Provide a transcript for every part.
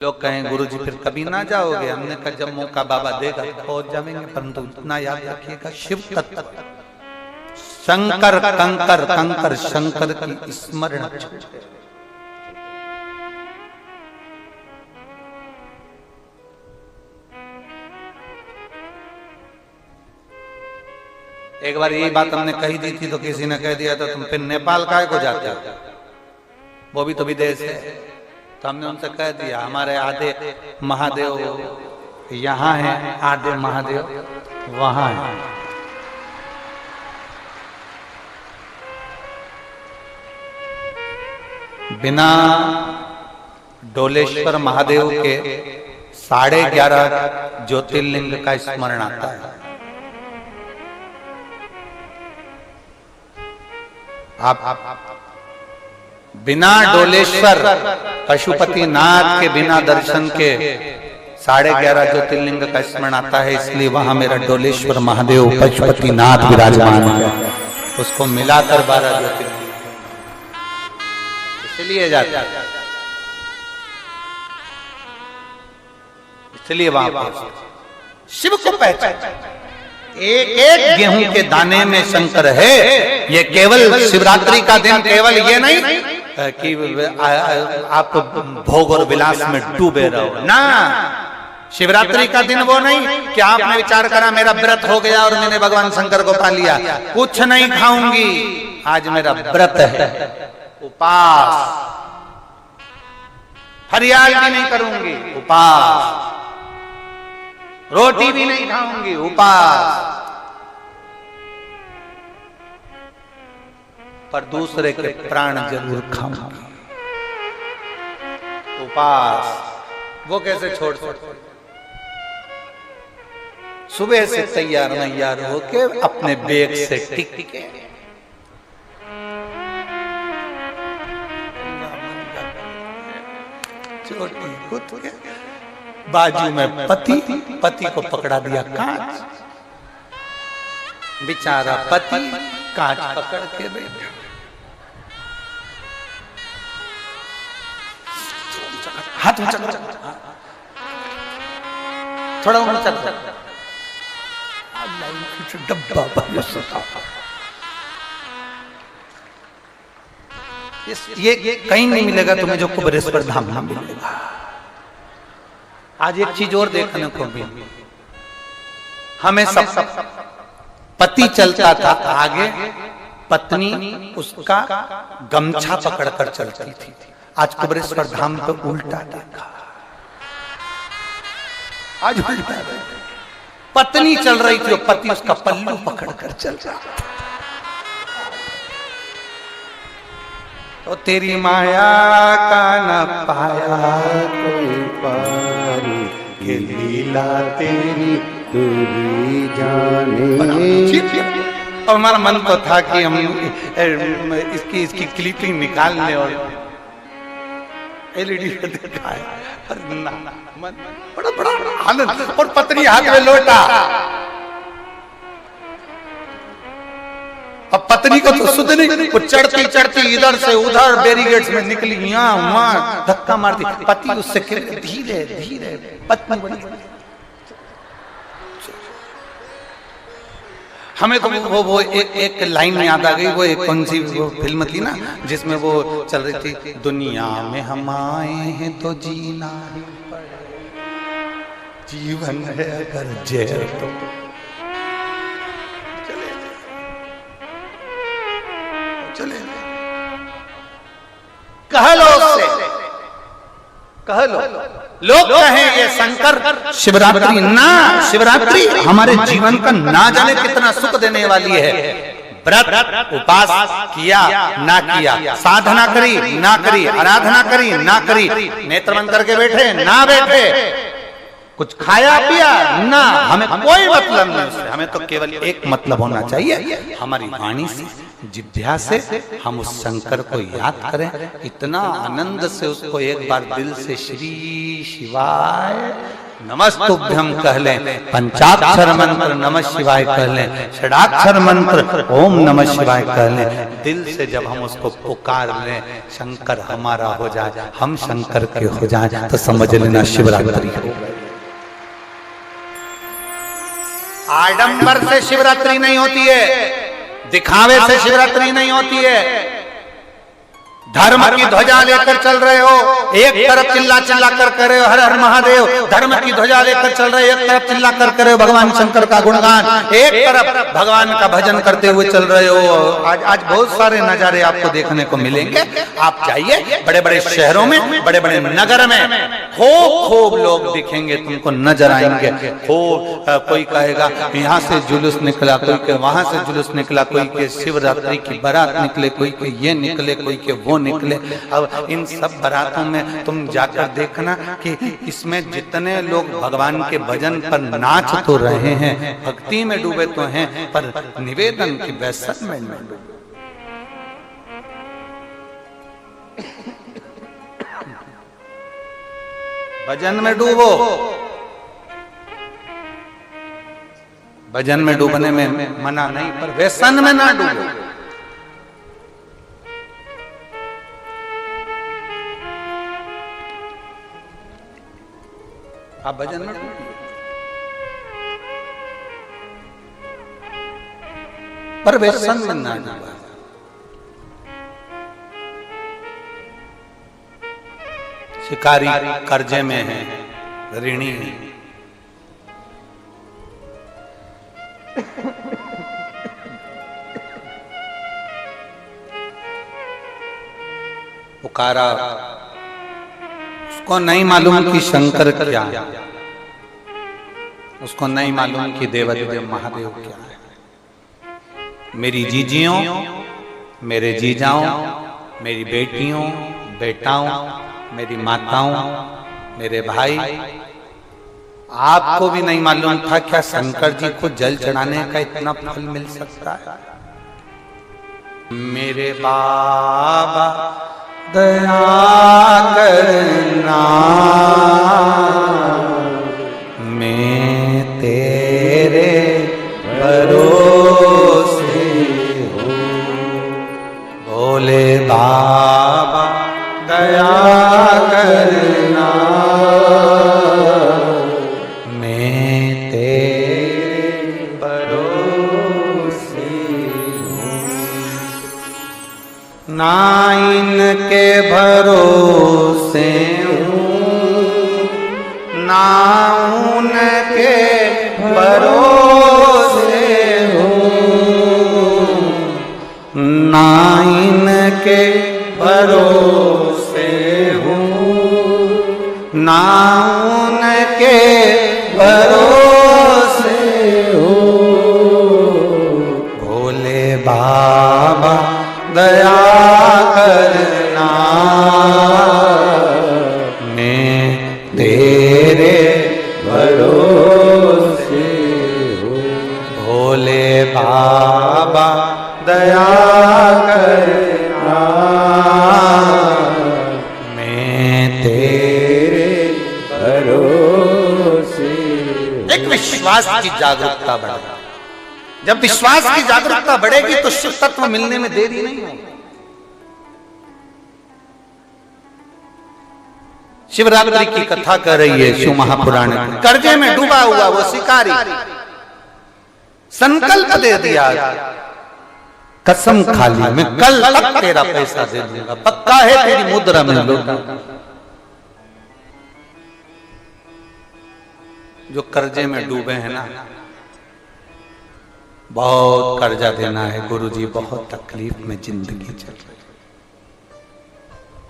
लोग कहें गुरुजी फिर कभी ना जाओगे। हमने कहा जब मौका बाबा देगा पहुंच जाएंगे, परंतु इतना याद रखिएगा शिव तत्व शंकर कंकर कंकर शंकर की स्मरण। एक बार यही बात हमने कही दी थी तो किसी ने कह दिया था तुम फिर नेपाल काहे को जाते हो, वो भी तो विदेश है। तो हमने उनसे कह दिया हमारे आधे महादेव यहाँ हैं, आधे महादेव वहां हैं। बिना डोलेश्वर महादेव के 11.5 ज्योतिर्लिंग का स्मरण आता है। आप बिना डोलेश्वर पशुपति नाथ के बिना दर्शन के 11.5 ज्योतिर्लिंग का स्मरण आता है। इसलिए वहां मेरा डोलेश्वर महादेव पशुपति नाथ विराजमान है, उसको मिलाकर 12 ज्योतिर्लिंग इसलिए जाता है। इसलिए वहां शिव को पहचान, एक एक गेहूं के दाने में शंकर है। ये केवल शिवरात्रि का दिन केवल ये नहीं कि आप भोग और विलास में डूबे रहो ना। शिवरात्रि का दिन वो नहीं कि आपने विचार करा मेरा व्रत हो गया और मैंने भगवान शंकर को पा लिया, कुछ नहीं खाऊंगी, आज मेरा व्रत है, उपास, फरियाद भी नहीं करूंगी, उपास, रोटी भी नहीं खाऊंगी, उपास, पर दूसरे के प्राण जरूर खाऊंगी, उपास। वो कैसे छोड़ सकते? सुबह से तैयार नैयार होके अपने बैग से टिक के छोटी खुद के बाजू में पति को पकड़ा दिया कांच, बेचारा पति कांच पकड़ के बैठा। हाथ ऊंचा थोड़ा ऊंचा डब्बा ये कहीं नहीं मिलेगा तुम्हें जो कुबेरेश्वर धाम में मिलेगा। आज एक चीज और देखने को मिली, हमें सब पति चलता था आगे, पत्नी उसका गमछा पकड़कर चलती थी। आज कुबेरेश्वर धाम पे उल्टा देखा, आज उल्टा पत्नी चल रही थी और पति उसका पल्लू पकड़कर चल रहा था। तो तेरी माया का न पाया कोई पारी, ये लीला तेरी तू ही जाने। और हमारा मन तो था कि हम इसकी क्लिपिंग निकाल लें और एलईडी पे दिखाए, पर ना, बड़ा आनंद। और पत्नी हाथ में लोटा, अब पत्नी को तो सुध नहीं, वो चढ़ती चढ़ती इधर से उधर बैरिकेड्स में निकली, यहाँ वहां धक्का मारती, पति उससे धीरे धीरे पत्नी। हमें तो वो एक लाइन याद आ गई, वो एक कौन सी वो फिल्म थी ना जिसमें वो चल रही थी, दुनिया में हम आए हैं तो जीना ही पड़ेगा, जीवन है अगर जहर तो चले कह लो उससे, कह लो। लोग कहें ये शंकर शिवरात्रि ना, शिवरात्रि हमारे जीवन का ना जाने कितना सुख देने वाली है। व्रत उपास किया ना किया, साधना करी ना करी, आराधना करी ना करी, नेत्र बंद करके बैठे ना बैठे, कुछ खाया पिया ना, हमें कोई मतलब नहीं उससे, हमें तो केवल एक मतलब होना चाहिए, हमारी वाणी से, जिह्वा से हम उस शंकर को याद करें, इतना आनंद से उसको एक बार दिल से श्री शिवाय नमस्तुभ्यम कह लें, पंचाक्षर मंत्र नमः शिवाय कह लें, षडाक्षर मंत्र ओम नमः शिवाय कह लें, दिल से जब हम उसको पुकार लें, शंकर हमारा हो जाए, हम शंकर के हो जाए, तो समझ लेना शिवरात्रि हो गई। आडंबर से शिवरात्रि नहीं होती है, दिखावे से शिवरात्रि नहीं होती है। धर्म की ध्वजा लेकर चल रहे हो, एक तरफ चिल्ला चिल्ला कर कह रहे हो हर हर महादेव, धर्म की ध्वजा लेकर चल रहे हो, एक तरफ चिल्ला कर रहे हो भगवान शंकर का गुणगान, एक तरफ भगवान का भजन करते हुए चल रहे हो। आज बहुत सारे नजारे आपको देखने को मिलेंगे। आप जाइए बड़े बड़े शहरों में, बड़े बड़े नगर में, खूब लोग दिखेंगे, तुमको नजर आएंगे। कोई कहेगा यहाँ से जुलूस निकला, कोई के वहां से जुलूस निकला, कोई के शिवरात्रि की बारात निकले, कोई के ये निकले, कोई के वो निकले। अब इन सब बारातों में तुम जाकर देखना कि इसमें जितने लोग भगवान के भजन पर नाच तो रहे हैं, भक्ति में डूबे तो हैं, पर निवेदन की व्यसन में डूबे। भजन में डूबो, भजन में डूबने में मना नहीं, पर व्यसन में ना डूबो। आप भजन में डूबिए, पर व्यसन में ना डूबो। शिकारी कर्जे में है, ऋणी है, पुकारा, उसको नहीं मालूम कि शंकर क्या है, उसको नहीं मालूम कि देवादिदेव महादेव क्या है। मेरी जीजियों, मेरे जीजाओं, मेरी बेटियों, बेटाओं, मेरी माताओं, मेरे भाई, आपको भी नहीं मालूम था क्या शंकर जी को जल चढ़ाने का इतना फल मिल सकता है। मेरे बाबा दया करना, मैं तेरे भरोसे हूँ, भोले बाबा दया करना, मैं तेरे भरोसे हूँ। ना इनके भरोसे हूँ, ना उनके भरोसे हूँ, ना इनके भरोसे हूँ, ना उनके भरोसे हूँ। भोले बाबा दया करना, मैं तेरे भरोसे हूँ। भोले बाबा दया करना, मैं तेरे भरोसे। एक विश्वास की जागरूकता बढ़े। जब विश्वास की जागरूकता बढ़ेगी तो शिव तत्व मिलने में देरी नहीं होगी। शिवरात्रि की कथा कर रही है शिव महापुराण। कर्जे में डूबा हुआ वो शिकारी संकल्प दे दिया, कसम खा ली, मैं कल तक तेरा पैसा दे दूंगा, पक्का है तेरी मुद्रा में लौटा। जो कर्जे में डूबे हैं ना, बहुत कर्जा देना है गुरुजी, बहुत तकलीफ में जिंदगी चल रही है।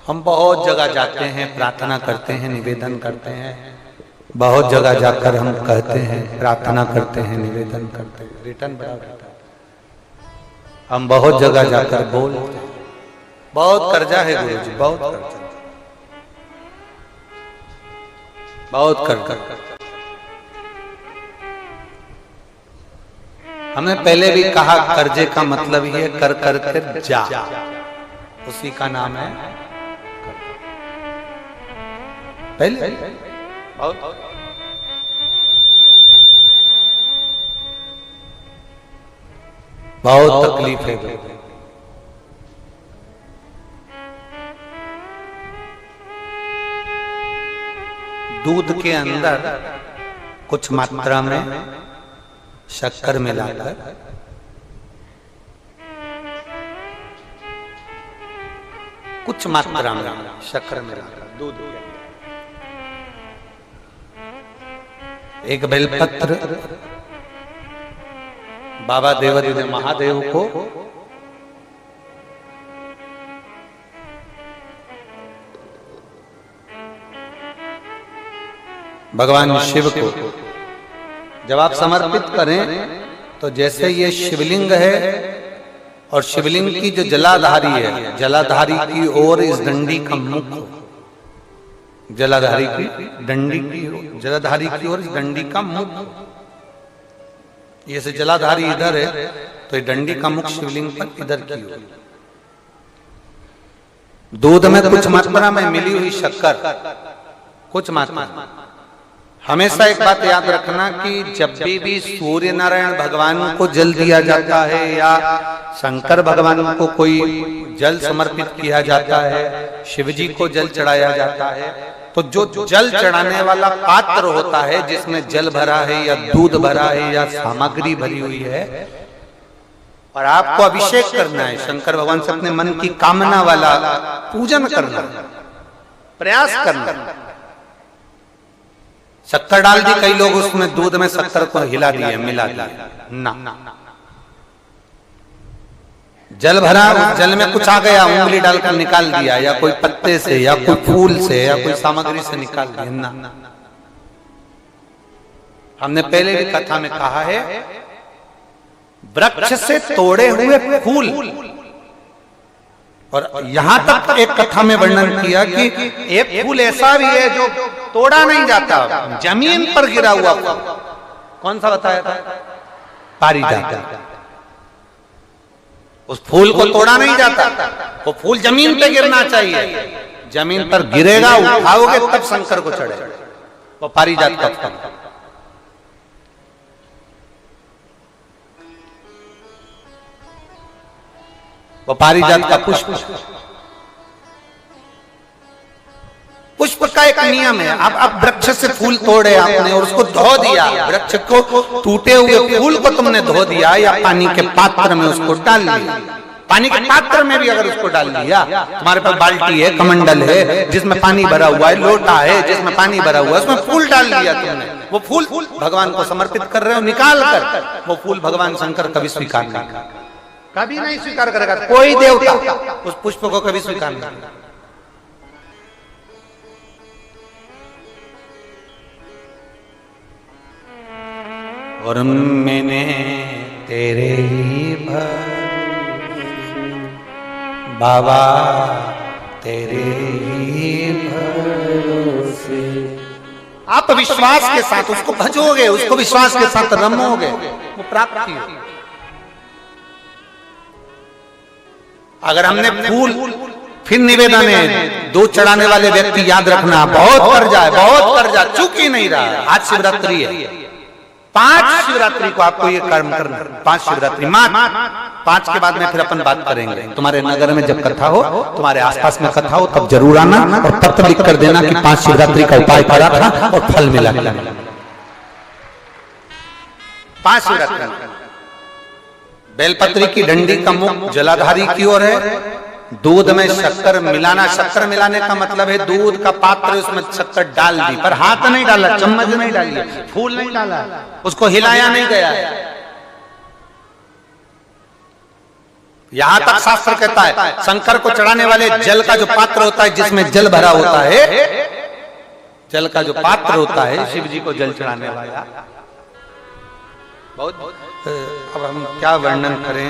हम बहुत जगह जाते हैं, प्रार्थना करते हैं, निवेदन करते हैं, बहुत जगह जाकर हम कहते हैं, प्रार्थना करते हैं, निवेदन करते हैं, रिटर्न बड़ा रहता है। हम बहुत जगह जाकर बोलते हैं, बहुत कर्जा है गुरुजी, बहुत कर्जा, बहुत कर्जा। हमने पहले भी कहा कर्जे का मतलब ही है कर कर कर जा, उसी का नाम है पहले बहुत तकलीफ है। दूध के अंदर कुछ मात्रा में शक्कर मिलाकर कुछ मात्रा में शक्कर मिलाकर दूध के अंदर एक बेलपत्र बाबा देवादिदेव महादेव को भगवान शिव को जब आप समर्पित करें तो जैसे ये शिवलिंग है और शिवलिंग की जो जलाधारी है, जलाधारी की ओर इस डंडी का मुख, जलाधारी की डंडी की, जलाधारी की ओर इस डंडी का मुख, ये से जलाधारी इधर है तो ये डंडी का मुख शिवलिंग पर इधर की ओर। दूध में कुछ मात्रा में मिली हुई शक्कर, कुछ मात्रा। हमेशा एक बात याद रखना कि जब भी सूर्य नारायण भगवान को जल दिया जाता है या शंकर भगवान को कोई जल समर्पित किया जाता है, शिव जी को जल चढ़ाया जाता है, तो जो जल चढ़ाने वाला पात्र होता है जिसमें जल भरा है या दूध भरा है या सामग्री भरी हुई है और आपको अभिषेक करना है, शंकर भगवान से अपने मन की कामना वाला पूजन करना, प्रयास करना। शक्कर डाल दी, कई लोग उसमें दूध में शक्कर को हिला दिए, मिला दिए ना, जल भरा, जल में कुछ आ गया, उंगली डालकर निकाल दिया या कोई पत्ते से या कोई फूल से या कोई सामग्री से निकाल दिया ना। हमने पहले भी कथा में कहा है वृक्ष से तोड़े हुए फूल, और यहां तक एक कथा में वर्णन किया कि एक फूल ऐसा भी है जो तोड़ा नहीं जाता, जमीन पर गिरा हुआ फूल। कौन सा बताया था? पारिजात। उस फूल को तोड़ा नहीं जाता, वो फूल जमीन पे गिरना चाहिए, जमीन पर गिरेगा, उठाओगे तब शंकर को चढ़ेगा, वो पारिजात का फल। वो पारिजात का पुष्प, पुष्प का एक नियम है। अब वृक्ष से फूल तोड़े आपने और उसको धो दिया, वृक्ष को टूटे हुए फूल को तुमने धो दिया या पानी के पात्र में उसको डाल दिया, पानी के पात्र में भी अगर उसको डाल दिया, तुम्हारे पास बाल्टी है, कमंडल है जिसमें पानी भरा हुआ है, लोटा है जिसमें पानी भरा हुआ है, उसमें फूल डाल दिया तुमने, वो फूल भगवान को समर्पित कर रहे हो निकाल कर, वो फूल भगवान शंकर कभी स्वीकार नहीं करेगा, कभी नहीं स्वीकार करेगा, कोई देवता उस पुष्प को कभी स्वीकार नहीं करेगा। और मैंने तेरे ही बाबा तेरे ही भरोसे, आप विश्वास के साथ उसको भजोगे, उसको विश्वास के साथ रमोगे, वो प्राप्ति होगी। अगर हमने फूल, फिर निवेदन है, दूध चढ़ाने वाले व्यक्ति याद रखना बहुत कर्जा है, बहुत कर्जा, चूक ही नहीं रहा। आज शिवरात्रि है, 5 शिवरात्रि को आपको ये कर्म करना, 5 शिवरात्रि, 5 के बाद में फिर अपन बात करेंगे। तुम्हारे नगर में जब कथा हो, तुम्हारे आसपास में कथा हो, तब जरूर आना और पत्र लिख कर देना कि 5 शिवरात्रि का उपाय करा था और फल मिला। 5 शिवरात्रि। बेलपत्री की डंडी का मुख जलाधारी की ओर है, दूध में शक्कर मिलाना, शक्कर मिलाने का मतलब है दूध का पात्र उसमें शक्कर डाल दी, पर हाथ नहीं डाला, चम्मच नहीं डाली, फूल नहीं डाला, उसको हिलाया नहीं गया। यहां तक शास्त्र कहता है शंकर को चढ़ाने वाले जल का जो पात्र होता है, जिसमें जल भरा होता है, जल का जो पात्र होता है, शिव जी को जल चढ़ाने वाला, बहुत। अब हम क्या वर्णन करें,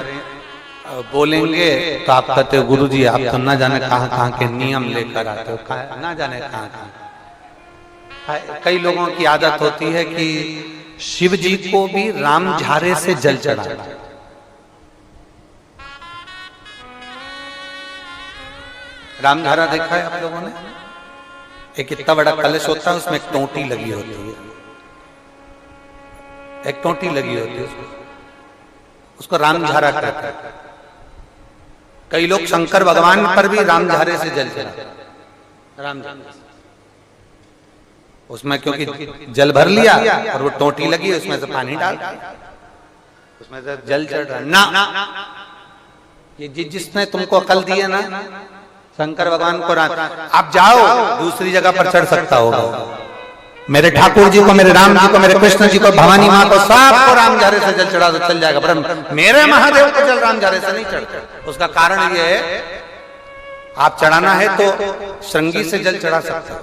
बोलेंगे तो आप कहते हो गुरु जी आप तो ना जाने कहाँ के नियम लेकर आते हो, ना जाने कहाँ। कई लोगों की आदत होती है कि शिव जी को भी राम झारे से जल चढ़ाया। राम झारा देखा है आप लोगों ने? एक इतना बड़ा कलश होता है, उसमें एक टोंटी लगी होती है, एक टोंटी लगी होती है, उसको राम झारा कहते हैं। कई लोग शंकर भगवान पर भी राम झारे से जल चढ़ाते हैं। राम झारे उसमें क्योंकि जल भर लिया और वो टोंटी लगी, उसमें से पानी डाल, उसमें से जल चढ़ रहा ना। ये जिसने तुमको अकल दी है ना, शंकर भगवान को आप जाओ दूसरी जगह पर चढ़ सकता होगा। मेरे ठाकुर जी को, मेरे राम जी को, मेरे कृष्ण जी को, भवानी माँ को, सबको राम झारे से जल चढ़ा तो चल जाएगा, पर मेरे महादेव को जल राम झारे से नहीं चढ़ता। उसका कारण ये है, आप चढ़ाना है तो श्रृंगी से जल चढ़ा सकते हो,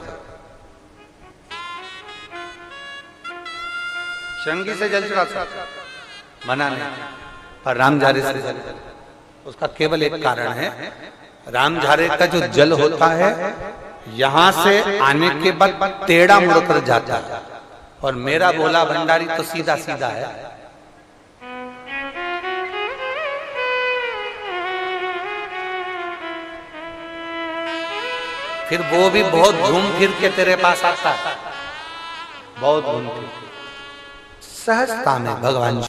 श्रृंगी से जल चढ़ा सकते, मना नहीं, पर राम झारे से जल। उसका केवल एक कारण है, राम झारे का जो जल होता है यहां से आने के बाद टेढ़ा मुड़कर जाता है, और मेरा भोला भंडारी तो सीधा सीधा है। फिर वो भी बहुत घूम फिर के तेरे पास आता है, बहुत घूम फिर, सहजता में भगवान